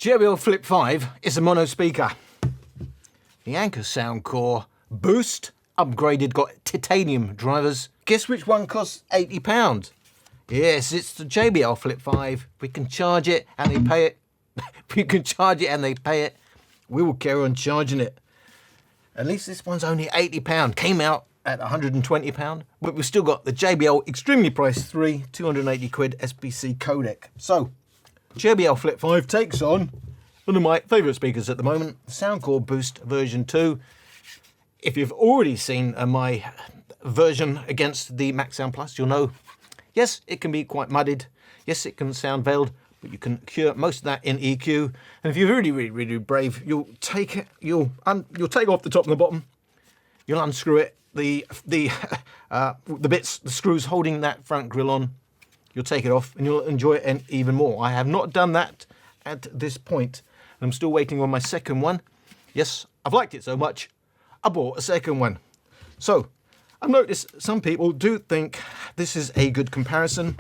JBL Flip 5 is a mono speaker. The Anker Soundcore Boost, upgraded, got titanium drivers. Guess which one costs £80? Yes, it's the JBL Flip 5. We can charge it and they pay it. We can charge it and they pay it. We will carry on charging it. At least this one's only £80. Came out at £120, but we've still got the JBL extremely priced 280 quid SBC codec. So, JBL Flip 5 takes on one of my favourite speakers at the moment, Soundcore Boost version 2. If you've already seen my version against the Max Sound Plus, you'll know, yes, it can be quite mudded. Yes, it can sound veiled, but you can cure most of that in EQ. And if you're really brave, you'll take it, you'll take off the top and the bottom, you'll unscrew it, the bits, the screws holding that front grille on, you'll take it off and you'll enjoy it even more. I have not done that at this point. I'm still waiting on my second one. Yes, I've liked it so much, I bought a second one. So, I've noticed some people do think this is a good comparison.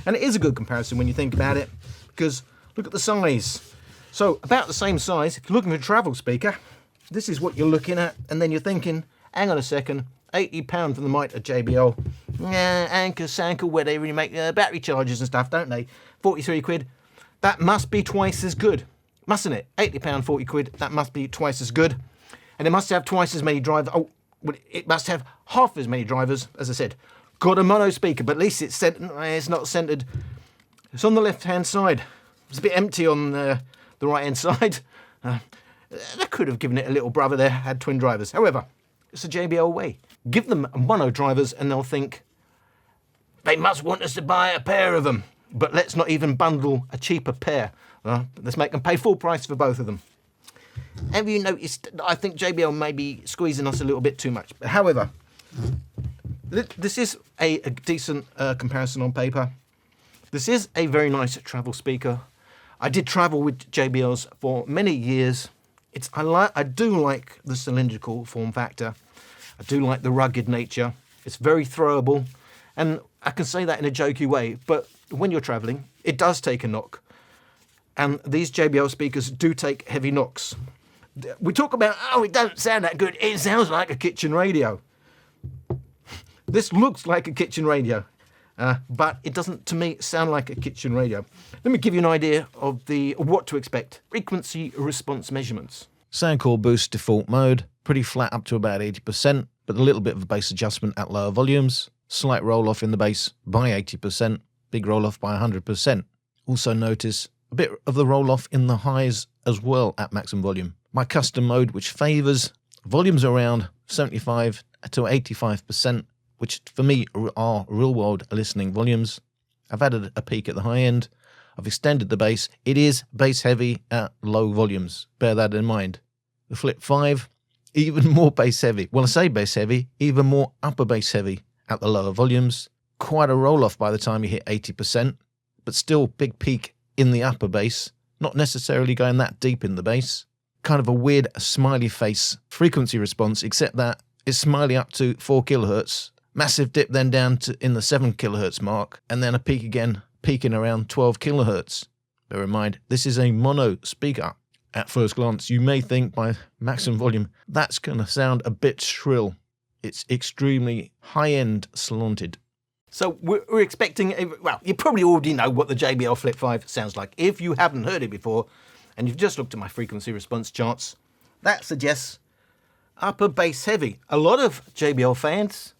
And it is a good comparison when you think about it, because look at the size. So, about the same size, if you're looking for a travel speaker, this is what you're looking at, and then you're thinking, hang on a second, £80 for the mic at JBL. Anker Soundcore, where they really make battery chargers and stuff, don't they? 43 quid. That must be twice as good, mustn't it? £80, 40 quid, that must be twice as good. And it must have twice as many drivers. Oh, it must have half as many drivers, as I said. Got a mono speaker, but at least it's not centered. It's on the left-hand side. It's a bit empty on the right-hand side. They could have given it a little brother there, had twin drivers. However, it's the JBL way. Give them mono drivers and they'll think, they must want us to buy a pair of them. But let's not even bundle a cheaper pair. Let's make them pay full price for both of them. Have you noticed, I think JBL may be squeezing us a little bit too much. But however, this is a decent comparison on paper. This is a very nice travel speaker. I did travel with JBLs for many years. I do like the cylindrical form factor. I do like the rugged nature. It's very throwable. And I can say that in a jokey way, but when you're traveling, it does take a knock. And these JBL speakers do take heavy knocks. We talk about, oh, it doesn't sound that good. It sounds like a kitchen radio. This looks like a kitchen radio, but it doesn't, to me, sound like a kitchen radio. Let me give you an idea of what to expect. Frequency response measurements. Soundcore Boost default mode, pretty flat up to about 80%, but a little bit of a bass adjustment at lower volumes. Slight roll-off in the bass by 80%, big roll-off by 100%. Also notice a bit of the roll-off in the highs as well at maximum volume. My custom mode, which favours volumes around 75 to 85%, which for me are real-world listening volumes. I've added a peak at the high end. I've extended the bass. It is bass-heavy at low volumes. Bear that in mind. The Flip 5, even more bass-heavy. Well, I say bass-heavy, even more upper bass-heavy at the lower volumes. Quite a roll-off by the time you hit 80%, but still big peak in the upper bass. Not necessarily going that deep in the bass. Kind of a weird smiley face frequency response, except that it's smiley up to 4 kHz. Massive dip then down to in the 7 kHz mark, and then a peak again, peaking around 12 kHz. Bear in mind, this is a mono speaker. At first glance, you may think by maximum volume, that's going to sound a bit shrill. It's extremely high-end slanted. So we're expecting, well, you probably already know what the JBL Flip 5 sounds like. If you haven't heard it before, and you've just looked at my frequency response charts, that suggests upper bass heavy. A lot of JBL fans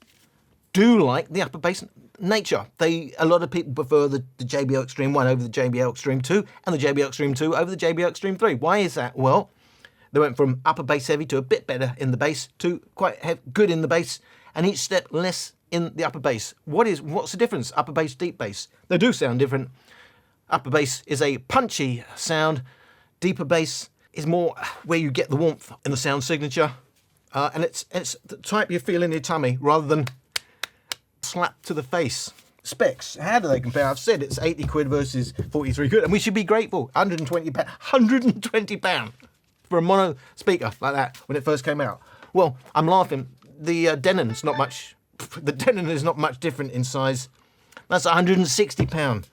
do like the upper bass nature. A lot of people prefer the JBL Extreme 1 over the JBL Extreme 2, and the JBL Extreme 2 over the JBL Extreme 3. Why is that? Well, they went from upper bass heavy to a bit better in the bass to quite good in the bass, and each step less in the upper bass. What's the difference? Upper bass, deep bass. They do sound different. Upper bass is a punchy sound. Deeper bass is more where you get the warmth in the sound signature, and it's the type you feel in your tummy rather than slap to the face. Specs, how do they compare? I've said it's 80 quid versus 43 quid, and we should be grateful. £120 for a mono speaker like that when it first came out. Well, I'm laughing. The Denon is not much different in size. That's £160.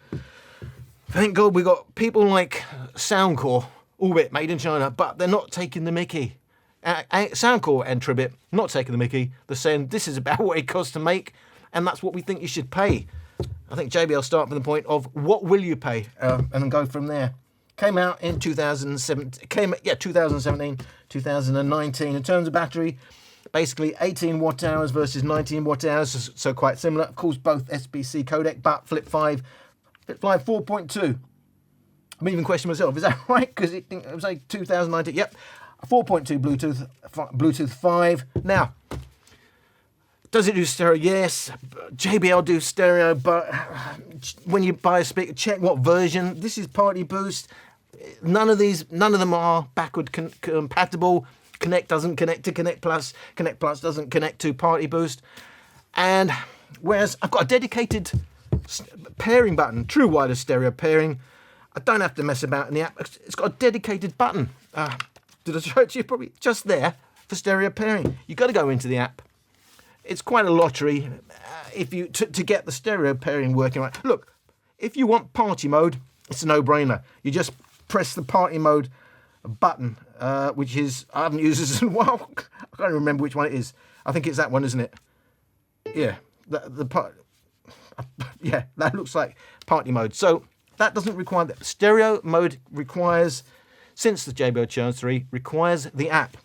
Thank God we got people like Soundcore albeit made in China, but they're not taking the mickey. Soundcore and Tribit, not taking the mickey. They're saying this is about what it costs to make, and that's what we think you should pay. I think JBL start from the point of what will you pay, and then go from there. Came out in 2017, 2019. In terms of battery, basically 18 watt hours versus 19 watt hours, so quite similar. Of course, both SBC codec, but Flip 5 4.2. I'm even questioning myself, is that right? Because it was like 2019. Yep, 4.2 Bluetooth 5. Now, does it do stereo? Yes. JBL do stereo, but when you buy a speaker, check what version. This is Party Boost. None of them are backward compatible. Connect doesn't connect to Connect Plus. Connect Plus doesn't connect to Party Boost. And whereas I've got a dedicated pairing button, true wireless stereo pairing, I don't have to mess about in the app. It's got a dedicated button. Did I show it to you? Probably just there for stereo pairing. You've got to go into the app. It's quite a lottery if you to get the stereo pairing working right. Look, if you want party mode, it's a no-brainer. You just press the party mode button, which is, I haven't used this in a while. I can't remember which one it is. I think it's that one, isn't it? Yeah, the part. Yeah, that looks like party mode. So that doesn't require that. Stereo mode requires, since the JBL Challenge 3, requires the app.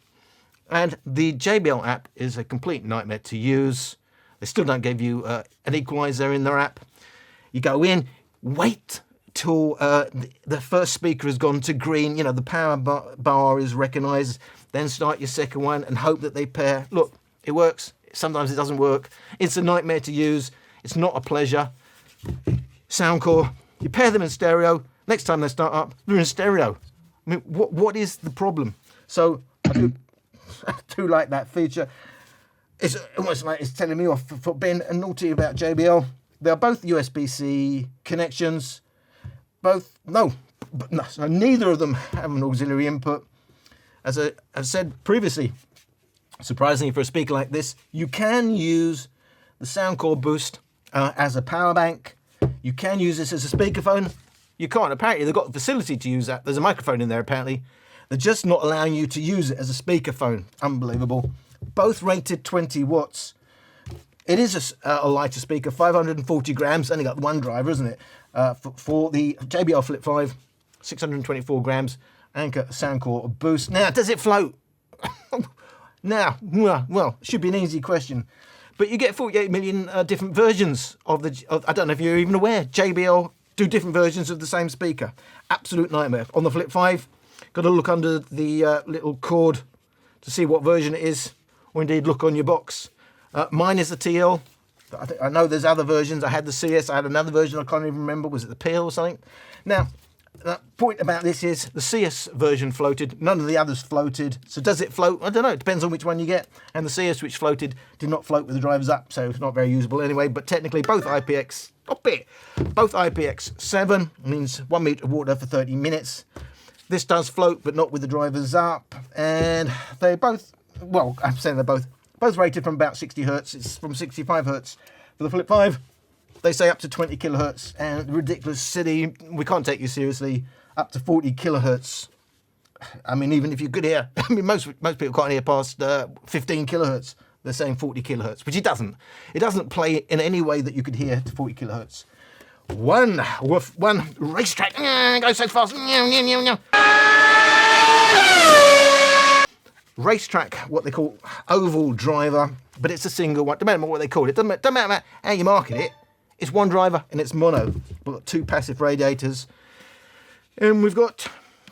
And the JBL app is a complete nightmare to use. They still don't give you an equalizer in their app. You go in, wait till the first speaker has gone to green, you know, the power bar is recognised, then start your second one and hope that they pair. Look, it works. Sometimes it doesn't work. It's a nightmare to use. It's not a pleasure. Soundcore, you pair them in stereo. Next time they start up, they're in stereo. I mean, what is the problem? So I do like that feature. It's almost like it's telling me off for being naughty about JBL. They're both USB-C connections. So neither of them have an auxiliary input. As I've said previously, surprisingly for a speaker like this, you can use the Soundcore Boost as a power bank. You can use this as a speakerphone. You can't. Apparently, they've got the facility to use that. There's a microphone in there, apparently. They're just not allowing you to use it as a speakerphone. Unbelievable. Both rated 20 watts. It is a lighter speaker, 540 grams. Only got one driver, isn't it? For the JBL Flip 5, 624 grams. Anker Soundcore Boost. Now, does it float? Now, well, should be an easy question. But you get 48 million different versions of I don't know if you're even aware, JBL do different versions of the same speaker. Absolute nightmare. On the Flip 5, got to look under the little cord to see what version it is, or indeed look on your box. Mine is the TL. I know there's other versions. I had the CS, I had another version, I can't even remember. Was it the PL or something? Now, the point about this is the CS version floated, none of the others floated. So does it float? I don't know, it depends on which one you get. And the CS which floated did not float with the drivers up, so it's not very usable anyway. But technically both both IPX7 means 1 metre of water for 30 minutes. This does float, but not with the drivers up. And they both, well, I'm saying they're both rated from about 60 hertz. It's from 65 hertz for the Flip 5. They say up to 20 kilohertz, and ridiculous city, we can't take you seriously, up to 40 kilohertz. I mean, even if you could hear, I mean, most people can't hear past 15 kilohertz. They're saying 40 kilohertz, which it doesn't. It doesn't play in any way that you could hear to 40 kilohertz. One racetrack goes so fast. Racetrack, what they call oval driver, but it's a single one. Don't matter what they call it. Doesn't matter how you market it. It's one driver and it's mono. We've got two passive radiators, and we've got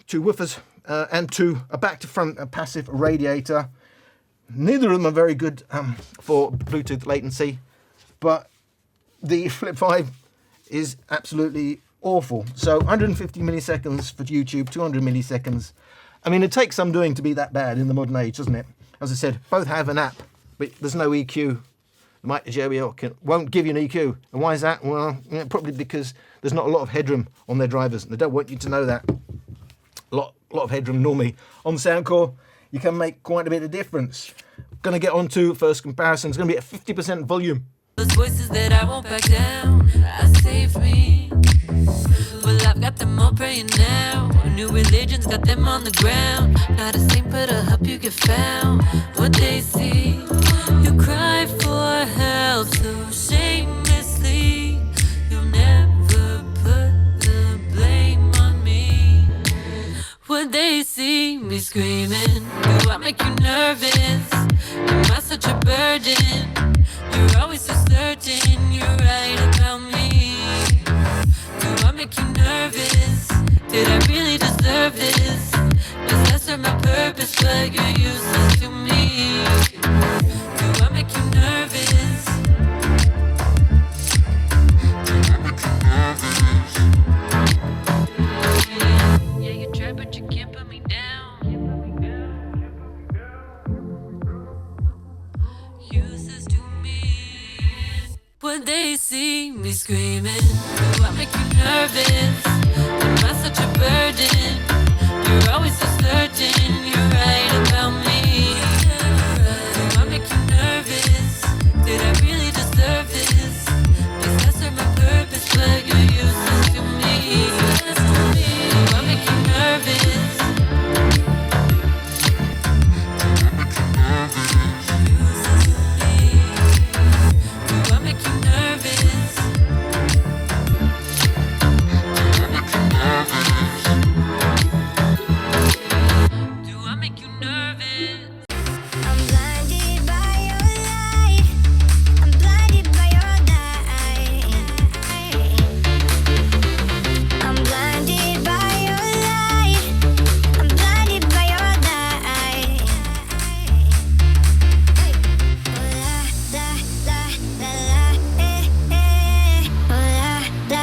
two woofers and a back to front passive radiator. Neither of them are very good for Bluetooth latency, but the Flip 5 is absolutely awful. So 150 milliseconds for YouTube, 200 milliseconds. I mean, it takes some doing to be that bad in the modern age, doesn't it? As I said, both have an app, but there's no EQ. The JBL won't give you an EQ. And why is that? Well, probably because there's not a lot of headroom on their drivers. And they don't want you to know that. A lot of headroom normally. On the Soundcore, you can make quite a bit of difference. Going to get on to first comparison. It's going to be at 50% volume. Those voices that I won't back down, I save me. Well, I've got them all praying now. new religions got them on the ground. Not a saint, but I hope you get found. What they see, you cry for help so shamelessly. You'll never put the blame on me. What they see me screaming, do I make you nervous? Am I such a burden? You're always so certain you're right about me. Do I make you nervous? Did I really deserve this? Does that serve my purpose, but you're useless to me? Do I make you nervous? Do I make you nervous? Yeah, you try, but you can't put me down. Useless to me. When they see me screaming, do I make you nervous? Am I such a burden? You're always so certain you're right about me. Do I make you nervous? Did I really deserve this? Does that serve my purpose, but you're useless to me? Do I make you nervous? Do I make you nervous? Do I make you nervous? I'm blinded by your light. I'm blinded by your light. I'm blinded by your light. I'm blinded by your light. Oh la la la la eh eh. Oh la la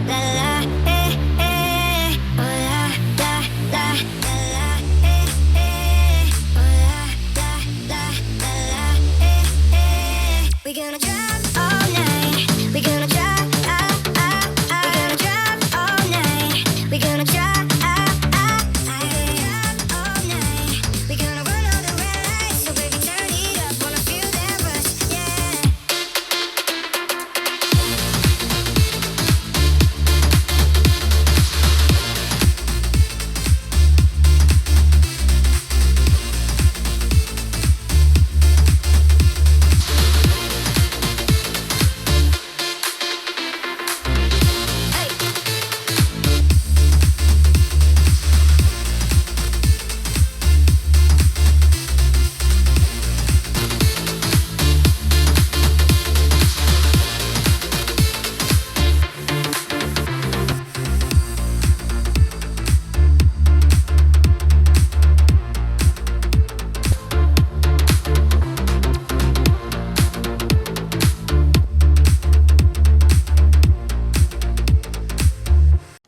la la eh eh. Oh la la la la eh eh. Oh la la la eh eh. We're gonna drive all night. We're gonna drive. We're gonna drive all night. We're gonna drive all night. We're gonna run all the red lights. So baby, turn it up. Wanna feel that rush, yeah.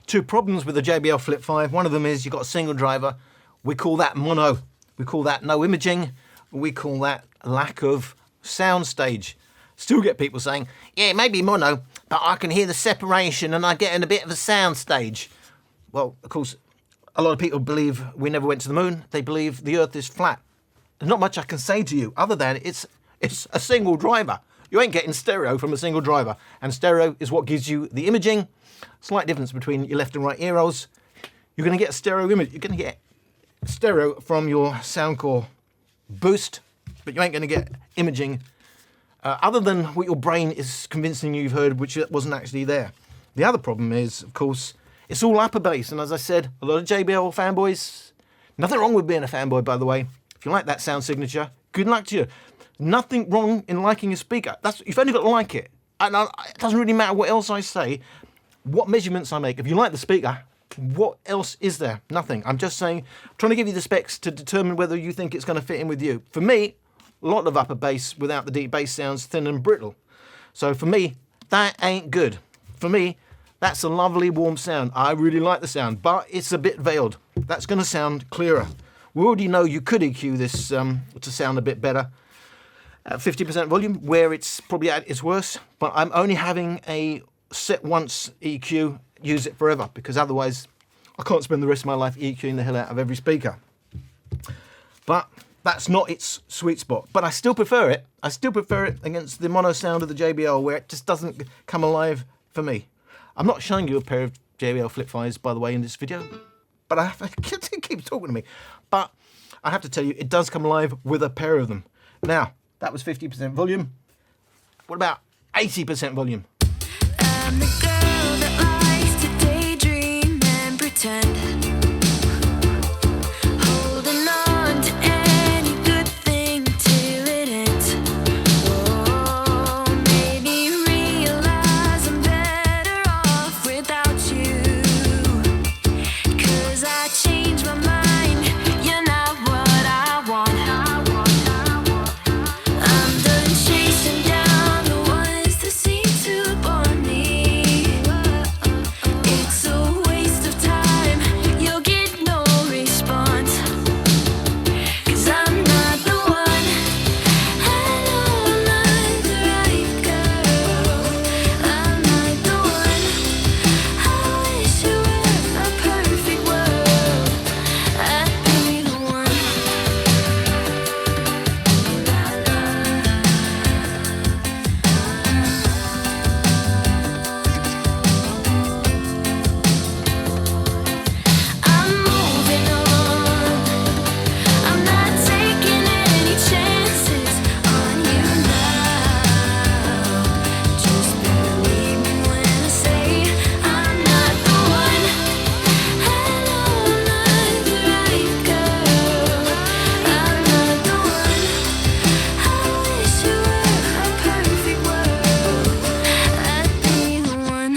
Two problems with the JBL Flip 5. One of them is you've got a single driver. We call that mono. We call that no imaging. We call that lack of soundstage. Still get people saying, yeah, it may be mono, but I can hear the separation and I get in a bit of a soundstage. Well, of course, a lot of people believe we never went to the moon. They believe the Earth is flat. There's not much I can say to you other than it's a single driver. You ain't getting stereo from a single driver. And stereo is what gives you the imaging. Slight difference between your left and right ear holes. You're going to get stereo image. You're going to get stereo from your Soundcore Boost, but you ain't going to get imaging other than what your brain is convincing you've heard, which wasn't actually there. The other problem is, of course, it's all upper bass, and as I said, a lot of JBL fanboys. Nothing wrong with being a fanboy, by the way. If you like that sound signature, good luck to you. Nothing wrong in liking a speaker. You've only got to like it. And it doesn't really matter what else I say, what measurements I make. If you like the speaker, what else is there? Nothing. I'm just saying, trying to give you the specs to determine whether you think it's going to fit in with you. For me, a lot of upper bass without the deep bass sounds thin and brittle. So for me, that ain't good. For me, that's a lovely warm sound. I really like the sound, but it's a bit veiled. That's going to sound clearer. We already know you could EQ this to sound a bit better at 50% volume, where it's probably at its worst, but I'm only having a set once EQ, use it forever, because otherwise I can't spend the rest of my life EQing the hell out of every speaker. But that's not its sweet spot. But I still prefer it. I still prefer it against the mono sound of the JBL, where it just doesn't come alive for me. I'm not showing you a pair of JBL Flip 5s, by the way, in this video. but it keeps talking to me. But I have to tell you, it does come live with a pair of them. Now, that was 50% volume. What about 80% volume? I'm the girl that likes to daydream and pretend, holding on to any good thing till it ends. Oh, made me realize I'm better off without you, 'cause I changed my mind. You're not what I want. I'm done chasing down the ones that seem to bore me. It's a waste of time. You'll get no response, 'cause I'm not the one. I know I'm not the right girl. I'm not the one. I wish it were a perfect world. I'd be the one. I'm moving on. I'm not taking any chances on you now. Just believe me when I say I'm not the one. I know I'm not the right girl. I'm not the one. I wish it were a perfect world. I'd be the one.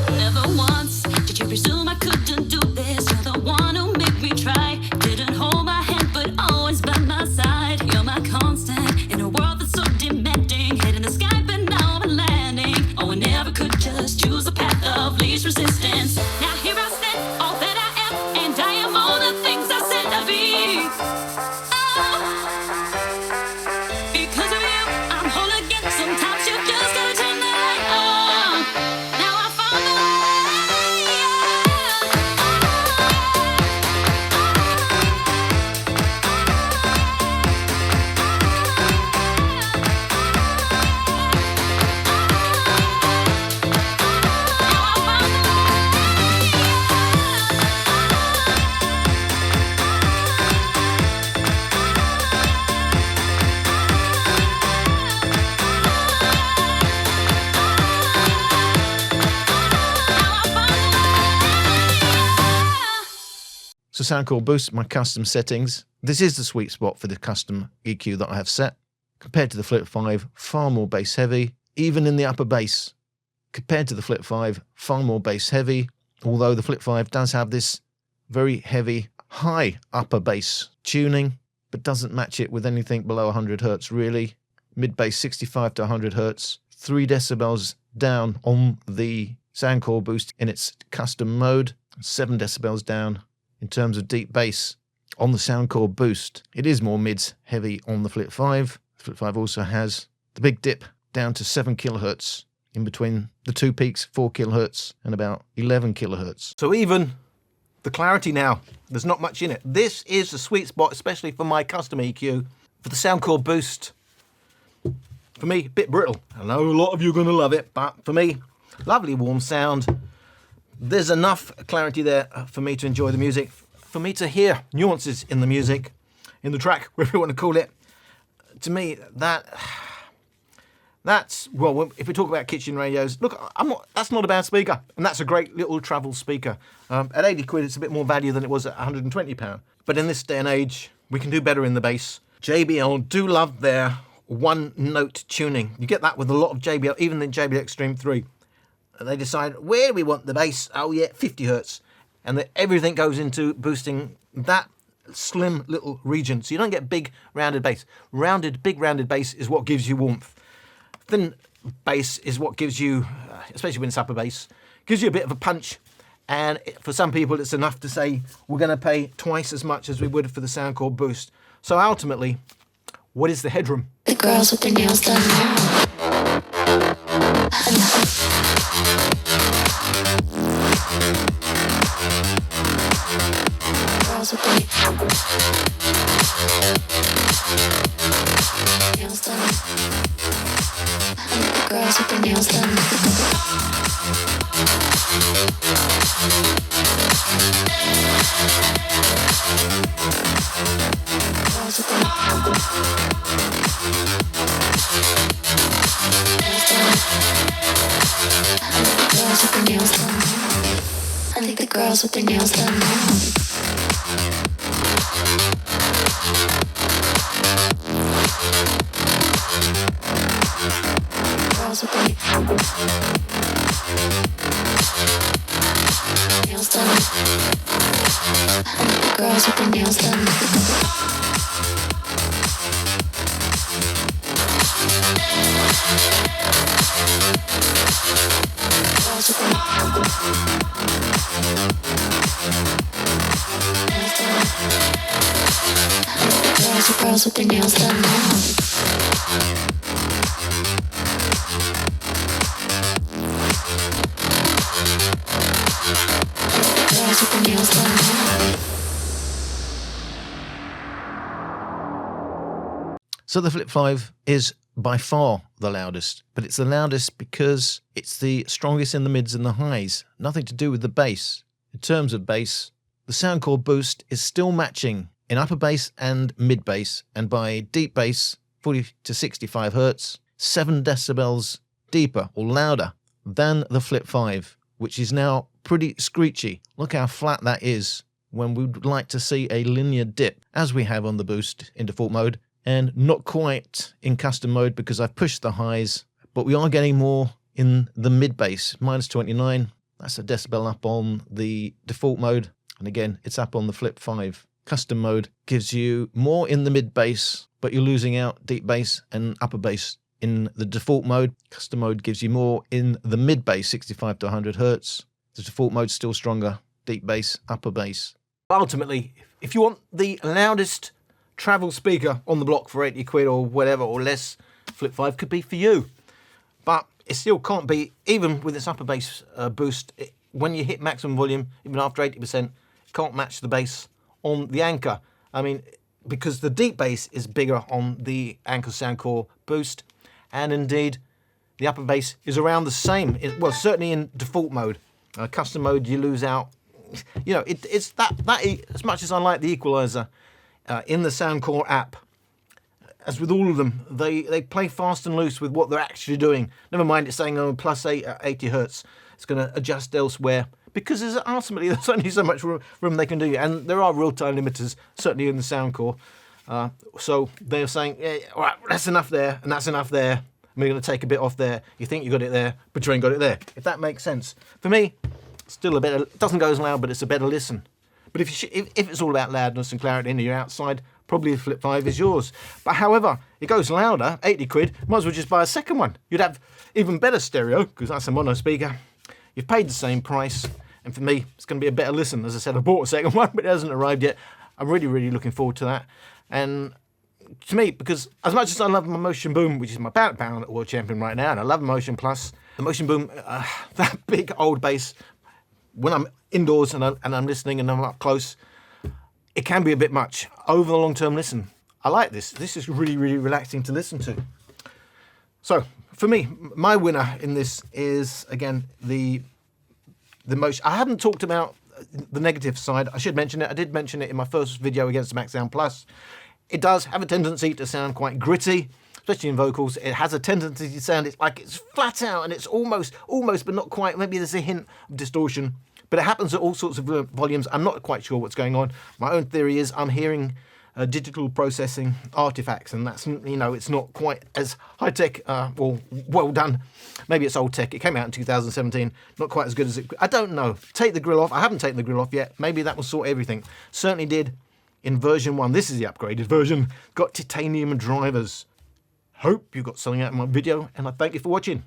Never once did you presume I couldn't do this. You're the one who made me try. Didn't hold my hand, but always by my side. You're my constant in a world that's so demanding. Head in the sky, but now I'm landing. Oh, I never could just choose the path of least resistance. Now here I stand, all that I am, and I am all the things I said I'd be. Oh, because of you, I'm whole again. Sometimes you just gotta turn the light on. Now I found the way. So Soundcore Boost, my custom settings. This is the sweet spot for the custom EQ that I have set. Compared to the Flip 5, far more bass heavy, even in the upper bass. Compared to the Flip 5, far more bass heavy, although the Flip 5 does have this very heavy, high upper bass tuning, but doesn't match it with anything below 100 Hz really. Mid bass 65 to 100 Hz, 3 decibels down on the Soundcore Boost in its custom mode, 7 decibels down in terms of deep bass on the Soundcore Boost. It is more mids heavy on the Flip 5. The Flip 5 also has the big dip down to 7 kHz in between the two peaks, 4 kHz and about 11 kHz. So even the clarity now, there's not much in it. This is the sweet spot, especially for my custom EQ, for the Soundcore Boost. For me, a bit brittle. I know a lot of you are going to love it, but for me, lovely warm sound. There's enough clarity there for me to enjoy the music, for me to hear nuances in the music, in the track, whatever you want to call it. To me, that's, well, if we talk about kitchen radios, look, that's not a bad speaker, and that's a great little travel speaker. At 80 quid, it's a bit more value than it was at £120. But in this day and age, we can do better in the bass. JBL do love their one-note tuning. You get that with a lot of JBL, even the JBL Extreme 3. They decide, where do we want the bass? Oh yeah, 50 Hertz. And everything goes into boosting that slim little region. So you don't get big rounded bass. Big rounded bass is what gives you warmth. Thin bass is what gives you, especially when it's upper bass, gives you a bit of a punch And for some people, it's enough to say we're going to pay twice as much as we would for the Soundcore Boost. So ultimately, what is the headroom? The girls with their nails done now. Girls with their nails done. The girls with their nails done. Girls with their nails done. I think the girls with their nails done now. Girls with their nails done. I think the girls with their nails done. Girls with their girls with their nails done now. Girls with their nails done now. So the Flip 5 is by far the loudest, but it's the loudest because it's the strongest in the mids and the highs. Nothing to do with the bass. In terms of bass, the Soundcore Boost is still matching in upper bass and mid bass, and by deep bass, 40 to 65 hertz, 7 decibels deeper or louder than the Flip 5, which is now pretty screechy. Look how flat that is when we would like to see a linear dip, as we have on the Boost in default mode, and not quite in custom mode because I've pushed the highs, but we are getting more in the mid bass, minus 29. That's a decibel up on the default mode, and again, it's up on the Flip 5. Custom mode gives you more in the mid bass, but you're losing out deep bass and upper bass in the default mode. Custom mode gives you more in the mid bass, 65 to 100 hertz. The default mode's still stronger, deep bass, upper bass. Ultimately, if you want the loudest travel speaker on the block for 80 quid or whatever or less, Flip 5 could be for you. But it still can't be, even with its upper bass boost, when you hit maximum volume, even after 80%, it can't match the bass on the Anker. I mean, because the deep bass is bigger on the Anker Soundcore Boost, and indeed the upper bass is around the same. Well, certainly in default mode. Custom mode, you lose out. You know, it's that as much as I like the equalizer in the Soundcore app, as with all of them, they play fast and loose with what they're actually doing. Never mind it's saying, oh, plus 80 hertz. It's going to adjust elsewhere, because ultimately there's only so much room they can do. And there are real-time limiters, certainly in the Soundcore. So they're saying, yeah, all right, that's enough there, and that's enough there. And we're going to take a bit off there. You think you got it there, but you ain't got it there. If that makes sense. For me, still a better, it doesn't go as loud, but it's a better listen. But if it's all about loudness and clarity and you're outside, probably the Flip 5 is yours. But however, it goes louder, 80 quid, might as well just buy a second one. You'd have even better stereo, because that's a mono speaker. You've paid the same price, and for me, it's going to be a better listen. As I said, I bought a second one, but it hasn't arrived yet. I'm really, really looking forward to that. And to me, because as much as I love my Motion Boom, which is my pound world champion right now, and I love Motion Plus, the Motion Boom, that big old bass, when I'm indoors and I'm listening and I'm up close, it can be a bit much. Over the long-term listen, I like this. This is really, really relaxing to listen to. So, for me, my winner in this is, again, the Motion. I haven't talked about the negative side. I should mention it. I did mention it in my first video against the Max Sound Plus. It does have a tendency to sound quite gritty, especially in vocals. It has a tendency to sound, it's like it's flat out and it's almost, but not quite. Maybe there's a hint of distortion, but it happens at all sorts of volumes. I'm not quite sure what's going on. My own theory is I'm hearing digital processing artifacts, and that's, you know, it's not quite as high tech or well done. Maybe it's old tech. It came out in 2017. Not quite as good as it. I don't know. Take the grill off. I haven't taken the grill off yet. Maybe that will sort everything. Certainly did in version 1. This is the upgraded version. Got titanium drivers. Hope you got something out of my video, and I thank you for watching.